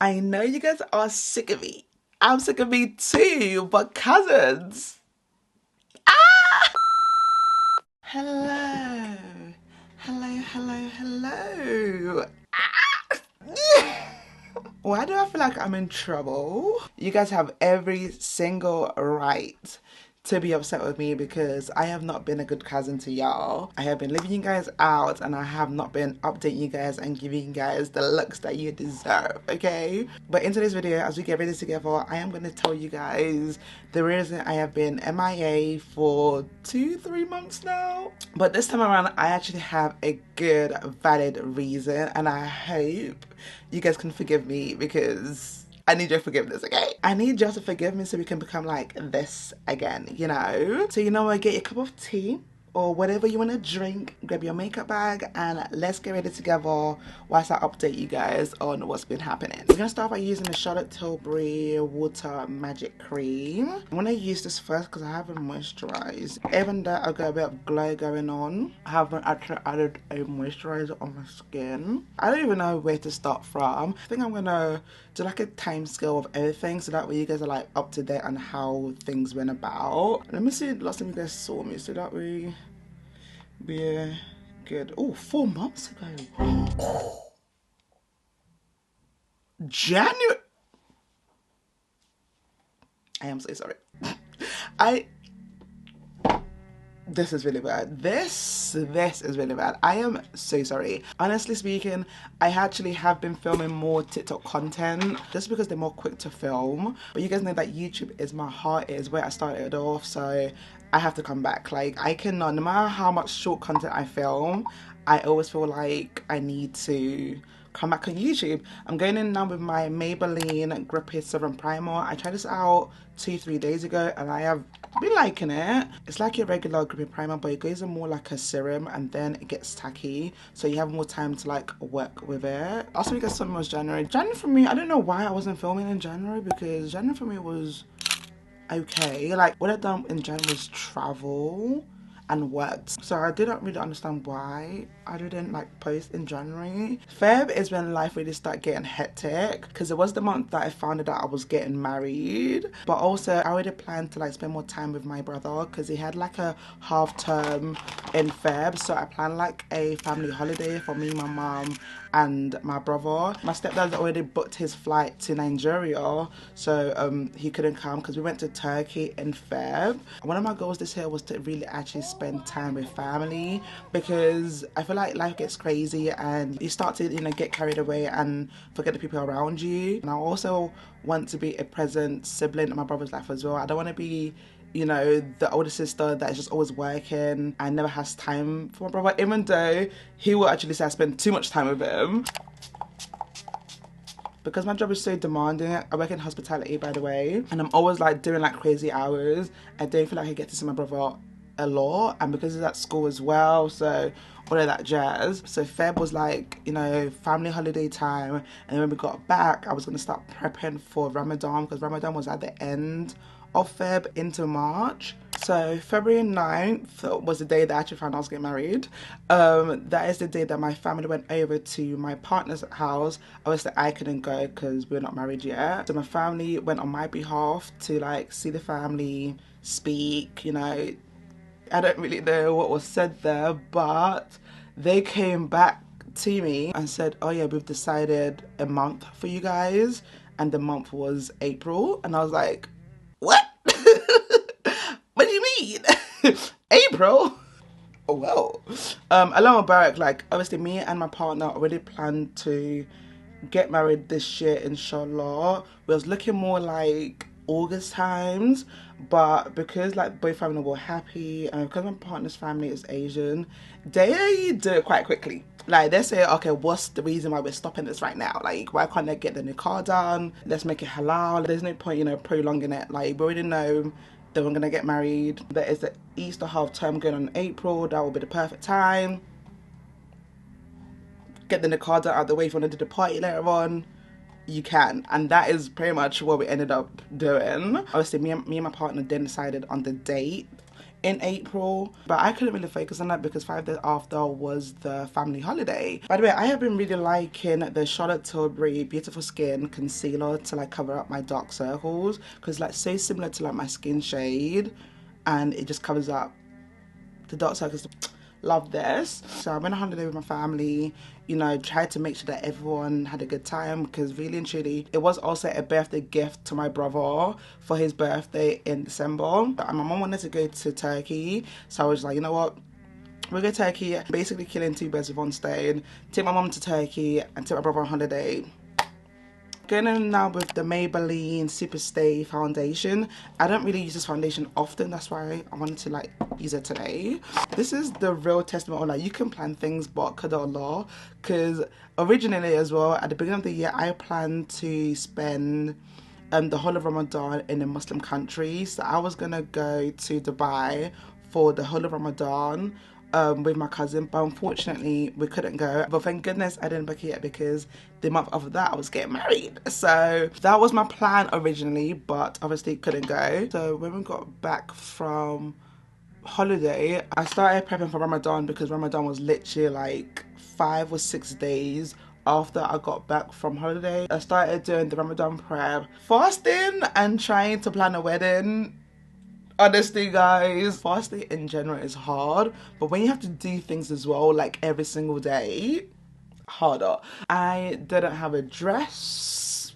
I know you guys are sick of me. I'm sick of me too, but cousins. Ah! Hello. Hello. Ah! Why do I feel like I'm in trouble? You guys have every single right to be upset with me because I have not been a good cousin to y'all. I have been leaving you guys out and I have not been updating you guys and giving you guys the looks that you deserve, okay? But in today's video, as we get ready together, I am going to tell you guys the reason I have been MIA for 2-3 months now. But this time around, I actually have a good, valid reason, and I hope you guys can forgive me because I need your forgiveness, okay? I need y'all to forgive me so we can become like this again, you know? So you know what, get your cup of tea or whatever you want to drink, grab your makeup bag, and let's get ready together whilst I update you guys on what's been happening. We're gonna start by using the Charlotte Tilbury Water Magic Cream. I'm gonna use this first because I haven't moisturized. Even though I got a bit of glow going on, I haven't actually added a moisturizer on my skin. I don't even know where to start from. I think I'm gonna do like a time scale of everything so that way you guys are like up to date on how things went about. Let me see the last time you guys saw me so that way we're good. Oh, 4 months ago. January. I am so sorry. This is really bad. This is really bad. I am so sorry. Honestly speaking, I actually have been filming more TikTok content just because they're more quick to film. But you guys know that YouTube is my heart, it is where I started off, so I have to come back. Like, I cannot, no matter how much short content I film, I always feel like I need to come back on YouTube. I'm going in now with my Maybelline Grippy Serum Primer. I tried this out 2-3 days ago and I have been liking it. It's like your regular grippy primer, but it goes in more like a serum and then it gets tacky, so you have more time to like work with it. Also, because something was January. January for me, I don't know why I wasn't filming in January because January for me was okay. Like, what I've done in January was travel and worked, so I didn't really understand why I didn't like post in January. Feb is when life really started getting hectic because it was the month that I found out that I was getting married, but also I already planned to like spend more time with my brother because he had like a half term in Feb, so I planned like a family holiday for me, my mom and my brother. My stepdad already booked his flight to Nigeria, so he couldn't come because we went to Turkey in Feb. One of my goals this year was to really actually spend time with family because I feel like life gets crazy and you start to, you know, get carried away and forget the people around you. And I also want to be a present sibling in my brother's life as well. I don't want to be, you know, the older sister that is just always working and never has time for my brother, even though he will actually say I spend too much time with him. Because my job is so demanding, I work in hospitality, by the way, and I'm always like doing like crazy hours. I don't feel like I get to see my brother a lot, and because he's at school as well, so all of that jazz. So Feb was like, you know, family holiday time, and then when we got back, I was going to start prepping for Ramadan because Ramadan was at the end of Feb into March. So February 9th was the day that I actually found out I was getting married. That is the day that my family went over to my partner's house. Obviously I couldn't go because we're not married yet. So my family went on my behalf to like see the family, speak, you know. I don't really know what was said there, but they came back to me and said, oh yeah, we've decided a month for you guys, and the month was April. And I was like, what? What do you mean? April? Oh well. Along with Barak, like obviously me and my partner already planned to get married this year, inshallah. We was looking more like August times, but because like both families were happy and because my partner's family is Asian, they do it quite quickly. Like they say, okay, what's the reason why we're stopping this right now? Like, why can't they get the nikah done? Let's make it halal. There's no point, you know, prolonging it. Like, we already know that we're gonna get married. There is the Easter half term going on in April. That will be the perfect time. Get the nikah done out of the way. If you want to do the party later on, you can. And that is pretty much what we ended up doing. Obviously me and my partner then decided on the date. in April, but I couldn't really focus on that because 5 days after was the family holiday. By the way, I have been really liking the Charlotte Tilbury Beautiful Skin Concealer to like cover up my dark circles, because like so similar to like my skin shade, and it just covers up the dark circles. Love this. So I went on holiday with my family, you know, tried to make sure that everyone had a good time, because really and truly it was also a birthday gift to my brother for his birthday in December, and my mom wanted to go to Turkey, so I was like, you know what, we'll go to Turkey, basically killing 2 birds with 1 stone, take my mom to Turkey and take my brother on holiday. Going in now with the Maybelline Superstay foundation. I don't really use this foundation often, that's why I wanted to like use it today. This is the real testament of like you can plan things but qadar Allah, because originally as well at the beginning of the year I planned to spend the whole of Ramadan in a Muslim country. So I was gonna go to Dubai for the whole of Ramadan with my cousin, but unfortunately we couldn't go. But thank goodness I didn't book it yet, because the month after that I was getting married. So that was my plan originally, but obviously couldn't go. So when we got back from holiday, I started prepping for Ramadan, because Ramadan was literally like 5 or 6 days after I got back from holiday. I started doing the Ramadan prep, fasting and trying to plan a wedding. Honestly guys, fasting in general is hard, but when you have to do things as well, like every single day, harder. I didn't have a dress.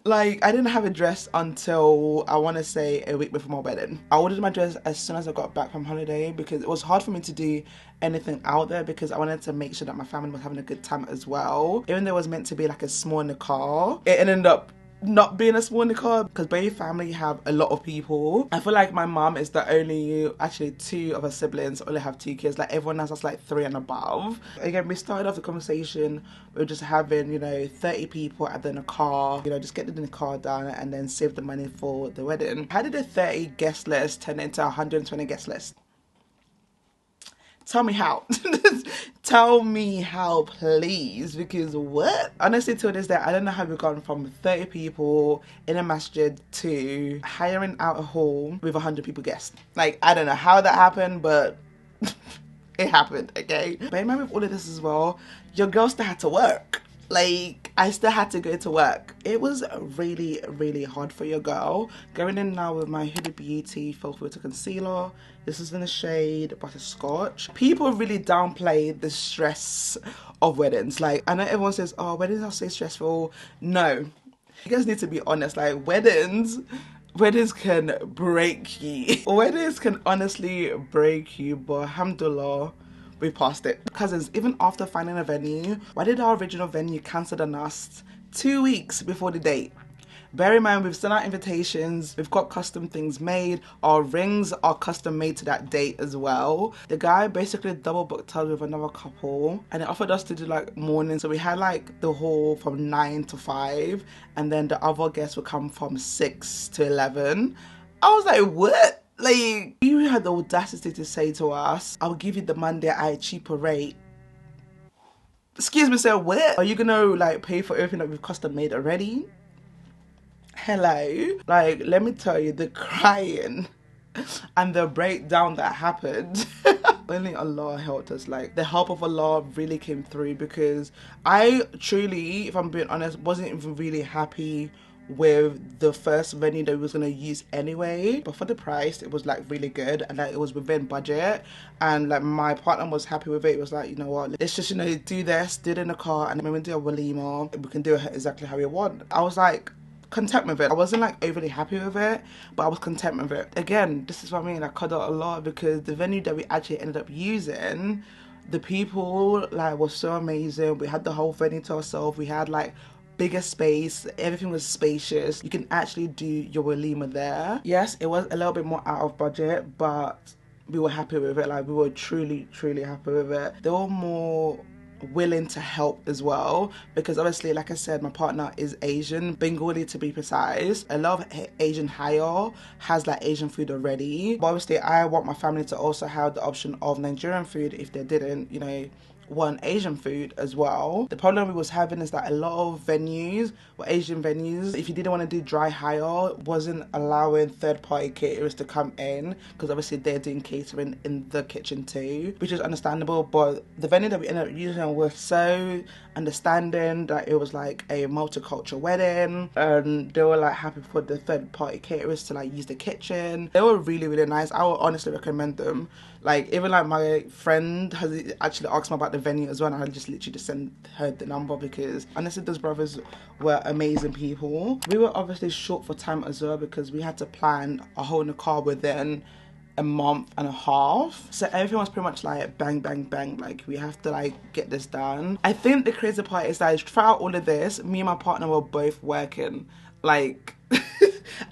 Like I didn't have a dress until I want to say a week before my wedding. I ordered my dress as soon as I got back from holiday, because it was hard for me to do anything out there, because I wanted to make sure that my family was having a good time as well. Even though it was meant to be like a small nikah, it ended up not being a small nikah, because both family have a lot of people. I feel like my mom is the only, actually 2 of her siblings only have 2 kids, like everyone else has like 3 and above. Again, we started off the conversation with just having, you know, 30 people at the nikah, you know, just get the nikah done and then save the money for the wedding. How did a 30 guest list turn into a 120 guest list? Tell me how. Tell me how, please, because what? Honestly, till this day, I don't know how we've gone from 30 people in a masjid to hiring out a hall with 100 people guests. Like, I don't know how that happened, but it happened, okay? But in mind with all of this as well, your girl still had to work. Like, I still had to go to work. It was really, really hard for your girl. Going in now with my Huda Beauty Full Filter Concealer. This is in the shade Butterscotch. People really downplay the stress of weddings. Like, I know everyone says, oh, weddings are so stressful. No. You guys need to be honest. Like, weddings can break you. Weddings can honestly break you, but alhamdulillah, we passed it. Cousins, even after finding a venue, why did our original venue cancel on us 2 weeks before the date? Bear in mind, we've sent out invitations, we've got custom things made, our rings are custom made to that date as well. The guy basically double booked us with another couple, and they offered us to do like morning, so we had like the hall from 9 to 5, and then the other guests would come from 6 to 11. I was like, what? Like, you had the audacity to say to us, I'll give you the Monday at a cheaper rate. Excuse me, sir, what? Are you gonna like pay for everything that we've custom made already? Hello? Like, let me tell you, the crying and the breakdown that happened. Only Allah helped us. Like, the help of Allah really came through, because I truly, if I'm being honest, wasn't even really happy with the first venue that we was going to use anyway, but for the price it was like really good, and like it was within budget, and like my partner was happy with it. It was like, you know what, let's just, you know, do this, do it in the car, and then when we do a walima we can do it exactly how we want. I was like content with it. I wasn't like overly happy with it, but I was content with it. Again, this is what I mean, I qadar Allah, because the venue that we actually ended up using, the people like were so amazing. We had the whole venue to ourselves. We had like bigger space, everything was spacious. You can actually do your walima there. Yes, it was a little bit more out of budget, but we were happy with it. Like, we were truly happy with it. They were more willing to help as well, because obviously, like I said, my partner is Asian, Bengali to be precise. A lot of Asian hire has like Asian food already, but obviously I want my family to also have the option of Nigerian food if they didn't, you know, want Asian food as well. The problem we was having is that a lot of venues were Asian venues. If you didn't want to do dry hire, wasn't allowing third-party caterers to come in, because obviously they're doing catering in the kitchen too, which is understandable. But the venue that we ended up using was so understanding that it was like a multicultural wedding, and they were like happy for the third-party caterers to like use the kitchen. They were really, really nice. I would honestly recommend them. Like, even like my friend has actually asked me about the venue as well, and I just literally just sent her the number, because honestly those brothers were amazing people. We were obviously short for time as well, because we had to plan a whole new car within a month and a half, so everything was pretty much like bang bang bang, like we have to like get this done. I think the crazy part is that throughout all of this, me and my partner were both working. Like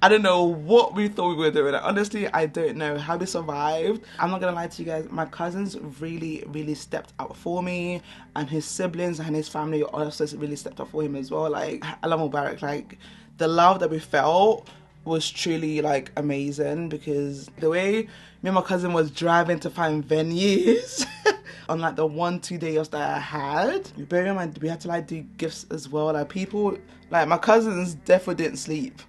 I don't know what we thought we were doing. Honestly, I don't know how we survived. I'm not gonna lie to you guys, my cousins really, really stepped out for me, and his siblings and his family also really stepped up for him as well. Like, Allah Mubarak, like the love that we felt was truly like amazing, because the way me and my cousin was driving to find venues on like the 1-2 days that I had, bear in mind we had to like do gifts as well. Like, people, like my cousins definitely didn't sleep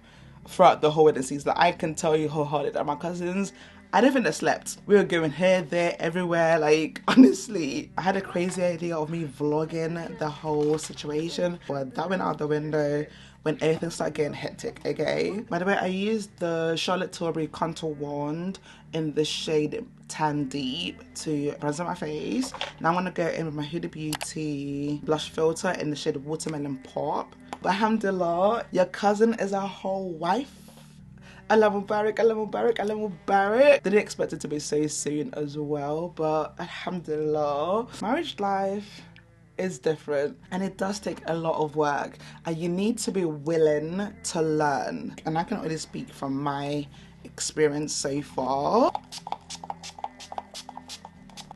throughout the whole wedding season. Like, I can tell you wholeheartedly that my cousins, I don't think they slept. We were going here, there, everywhere. Like, honestly, I had a crazy idea of me vlogging the whole situation, but that went out the window when everything started getting hectic, okay? By the way, I used the Charlotte Tilbury contour wand in the shade Tan Deep to bronze my face. Now I'm gonna go in with my Huda Beauty blush filter in the shade Watermelon Pop. But alhamdulillah, your cousin is a whole wife. Allah Mubarak, Allah Mubarak, Allah Mubarak. Didn't expect it to be so soon as well, but alhamdulillah. Marriage life is different, and it does take a lot of work, and you need to be willing to learn. And I can only speak from my experience so far.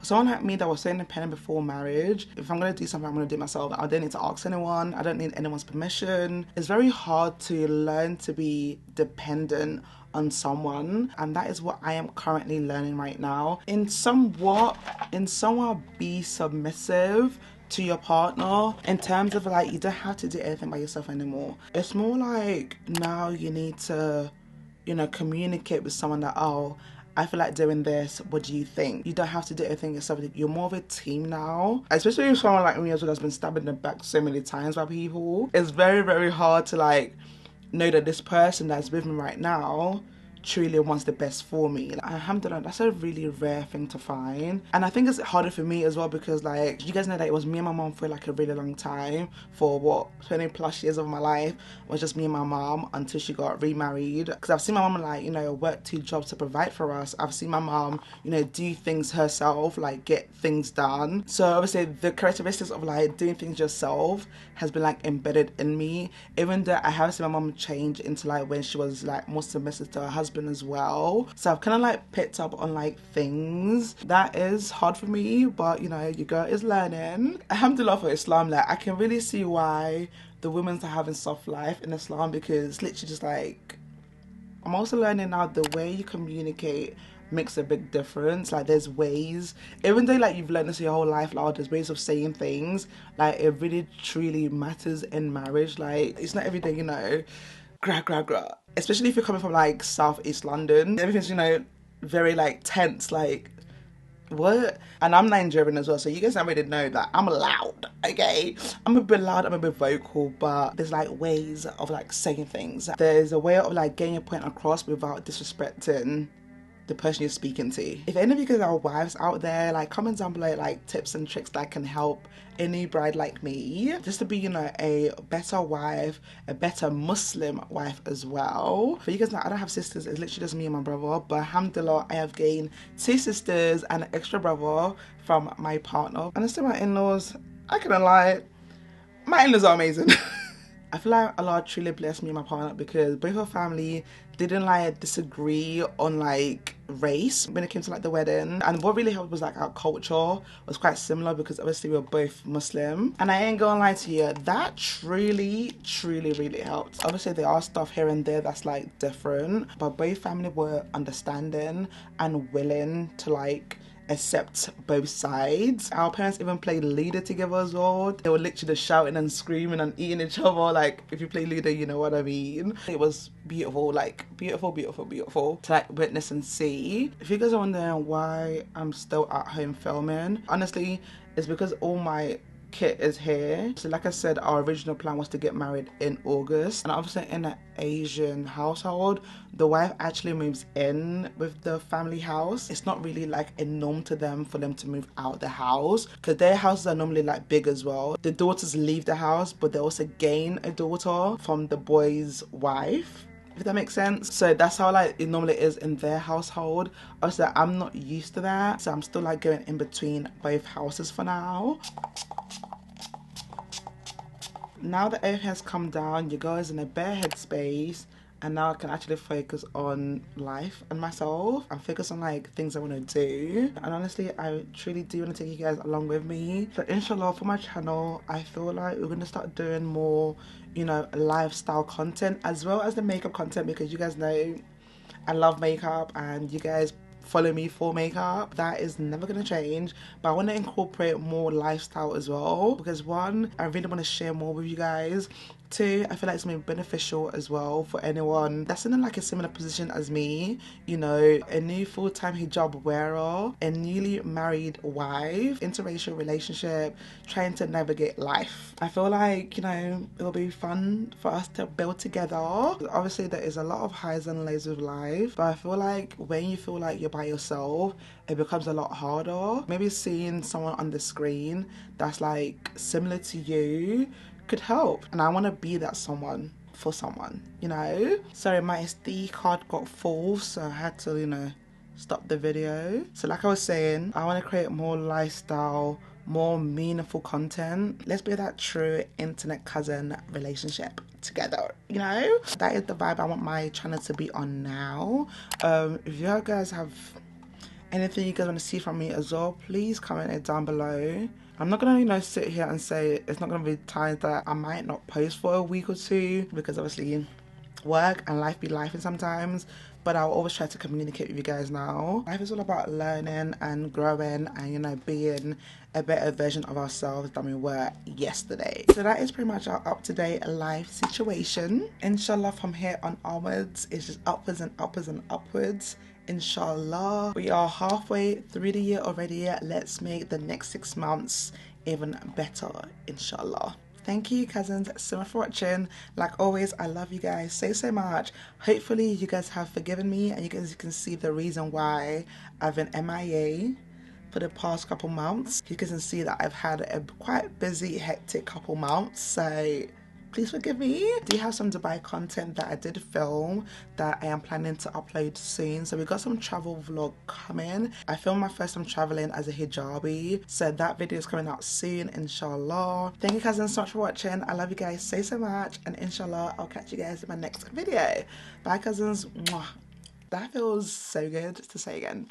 Someone like me that was so independent before marriage, if I'm going to do something, I'm going to do it myself. I don't need to ask anyone. I don't need anyone's permission. It's very hard to learn to be dependent on someone, and that is what I am currently learning right now. In somewhat be submissive to your partner, in terms of like, you don't have to do everything by yourself anymore. It's more like now you need to, you know, communicate with someone that, oh, I feel like doing this, what do you think? You don't have to do everything yourself. You're more of a team now. Especially if someone like me as well has been stabbed in the back so many times by people. It's very, very hard to like know that this person that's with me right now truly wants the best for me. Like, alhamdulillah, that's a really rare thing to find. And I think it's harder for me as well, because like, you guys know that it was me and my mom for like a really long time. For what, 20 plus years of my life was just me and my mom until she got remarried. Because I've seen my mom like, you know, work 2 jobs to provide for us. I've seen my mom, you know, do things herself, like get things done. So obviously the characteristics of like doing things yourself has been like embedded in me, even though I have seen my mom change into like when she was like more submissive to her husband as well. So I've kind of like picked up on like things that is hard for me, but you know, your girl is learning. Alhamdulillah for Islam. Like, I can really see why the women's are having soft life in Islam, because it's literally just like, I'm also learning now the way you communicate makes a big difference. Like, there's ways, even though like you've learned this your whole life, like there's ways of saying things, like it really truly matters in marriage. Like, it's not every day, you know, gra. Especially if you're coming from like South East London, everything's, you know, very like tense, like what? And I'm Nigerian as well, so you guys already know that I'm loud, okay? I'm a bit loud, I'm a bit vocal, but there's like ways of like saying things. There's a way of like getting your point across without disrespecting the person you're speaking to. If any of you guys are wives out there, like comment down below like tips and tricks that can help a new bride like me just to be, you know, a better wife, a better Muslim wife as well. For you guys now, I don't have sisters, it's literally just me and my brother, but alhamdulillah, I have gained 2 sisters and an extra brother from my partner. And as to my in-laws, I couldn't lie, my in-laws are amazing. I feel like Allah truly blessed me and my partner, because both our family didn't like disagree on like race when it came to like the wedding. And what really helped was like our culture was quite similar, because obviously we're both Muslim. And I ain't gonna lie to you, that truly really helped. Obviously there are stuff here and there that's like different, but both family were understanding and willing to like accept both sides. Our parents even played Ludo together as well. They were literally just shouting and screaming and eating each other. Like, if you play Ludo, you know what I mean. It was beautiful, like beautiful, beautiful, beautiful to like witness and see. If you guys are wondering why I'm still at home filming, honestly, it's because all my kit is here. So like I said, our original plan was to get married in August, and obviously in an Asian household, the wife actually moves in with the family house. It's not really like a norm to them for them to move out the house, because their houses are normally like big as well. The daughters leave the house, but they also gain a daughter from the boy's wife, if that makes sense. So that's how like it normally is in their household. Obviously I'm not used to that, so I'm still like going in between both houses for now. Now that everything has come down, your girl is in a bare headspace, and now I can actually focus on life and myself and focus on like things I want to do. And honestly, I truly do want to take you guys along with me. So inshallah, for my channel, I feel like we're going to start doing more, you know, lifestyle content as well as the makeup content, because you guys know I love makeup and you guys follow me for makeup. That is never gonna change, but I want to incorporate more lifestyle as well, because one, I really want to share more with you guys. Two, I feel like it's going to be beneficial as well for anyone that's in like a similar position as me, you know, a new full-time hijab wearer, a newly married wife, interracial relationship, trying to navigate life. I feel like, you know, it'll be fun for us to build together. Obviously there is a lot of highs and lows of life, but I feel like when you feel like you're by yourself, it becomes a lot harder. Maybe seeing someone on the screen that's like similar to you could help, and I want to be that someone for someone, you know. Sorry, my SD card got full, so I had to, you know, stop the video. So like I was saying, I want to create more lifestyle, more meaningful content. Let's be that true internet cousin relationship together, you know. That is the vibe I want my channel to be on now. If you guys have anything you guys want to see from me as well, please comment it down below. I'm not gonna, you know, sit here and say it's not gonna be times that I might not post for a week or two, because obviously work and life be life sometimes, but I'll always try to communicate with you guys now. Life is all about learning and growing and, you know, being a better version of ourselves than we were yesterday. So that is pretty much our up-to-date life situation. Inshallah, from here on onwards, it's just upwards and upwards and upwards. Inshallah, we are halfway through the year already. Let's make the next 6 months even better, inshallah. Thank you, cousins, so much for watching. Like always, I love you guys so much. Hopefully you guys have forgiven me, and you guys can see the reason why I've been MIA for the past couple months. You guys can see that I've had a quite busy, hectic couple months, so please forgive me. I do have some Dubai content that I did film that I am planning to upload soon. So we got some travel vlog coming. I filmed my first time traveling as a hijabi, so that video is coming out soon, inshallah. Thank you cousins so much for watching. I love you guys so much, and inshallah I'll catch you guys in my next video. Bye cousins. Mwah. That feels so good to say again.